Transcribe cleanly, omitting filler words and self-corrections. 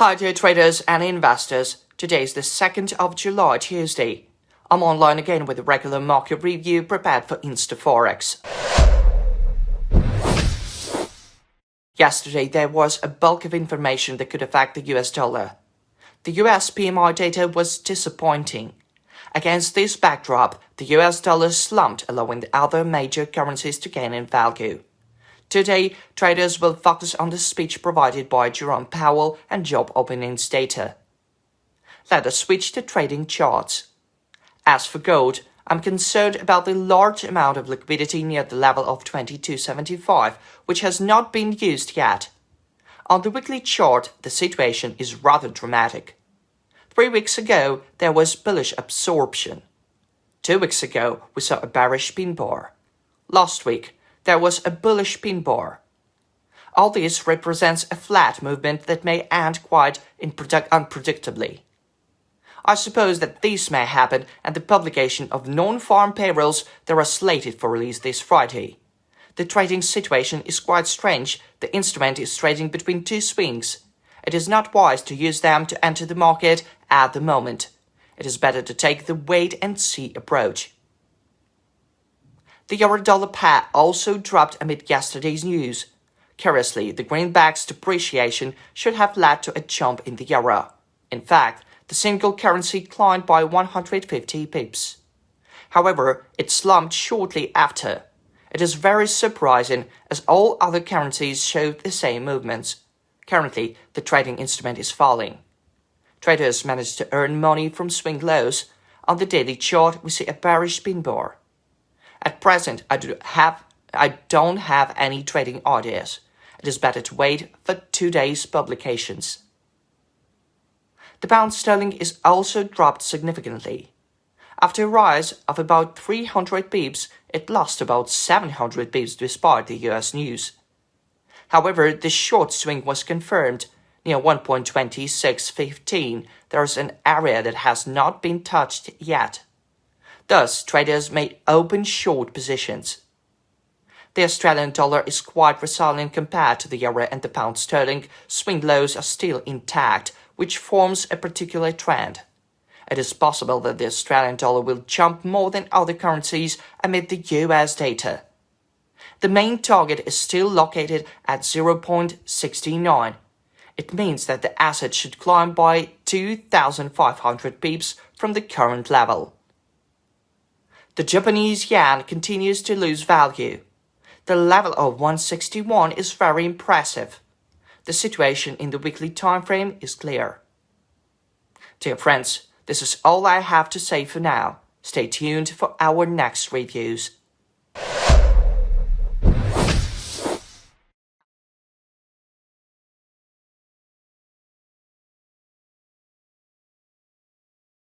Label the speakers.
Speaker 1: Hi dear traders and investors, today is the 2nd of July, Tuesday. I'm online again with a regular market review prepared for InstaForex. Yesterday there was a bulk of information that could affect the US dollar. The US PMI data was disappointing. Against this backdrop, the US dollar slumped, allowing the other major currencies to gain in value. Today, traders will focus on the speech provided by Jerome Powell and job openings data. Let us switch to trading charts. As for gold, I'm concerned about the large amount of liquidity near the level of 22.75, which has not been used yet. On the weekly chart, the situation is rather dramatic. 3 weeks ago, there was bullish absorption. 2 weeks ago, we saw a bearish pin bar. Last week, there was a bullish pin bar. All this represents a flat movement that may end quite unpredictably. I suppose that this may happen at the publication of non-farm payrolls that are slated for release this Friday. The trading situation is quite strange. The instrument is trading between two swings. It is not wise to use them to enter the market at the moment. It is better to take the wait-and-see approach. The euro-dollar pair also dropped amid yesterday's news. Curiously, the greenback's depreciation should have led to a jump in the euro. In fact, the single currency climbed by 150 pips. However, it slumped shortly after. It is very surprising as all other currencies showed the same movements. Currently, the trading instrument is falling. Traders managed to earn money from swing lows. On the daily chart, we see a bearish pin bar. At present, I don't have any trading ideas. It is better to wait for today's publications. The pound sterling is also dropped significantly. After a rise of about 300 pips, it lost about 700 pips despite the US news. However, the short swing was confirmed. Near 1.2615, there is an area that has not been touched yet. Thus, traders may open short positions. The Australian dollar is quite resilient compared to the euro and the pound sterling. Swing lows are still intact, which forms a particular trend. It is possible that the Australian dollar will jump more than other currencies amid the US data. The main target is still located at 0.69. It means that the asset should climb by 2,500 pips from the current level. The Japanese yen continues to lose value. The level of 161 is very impressive. The situation in the weekly time frame is clear. Dear friends, this is all I have to say for now. Stay tuned for our next reviews.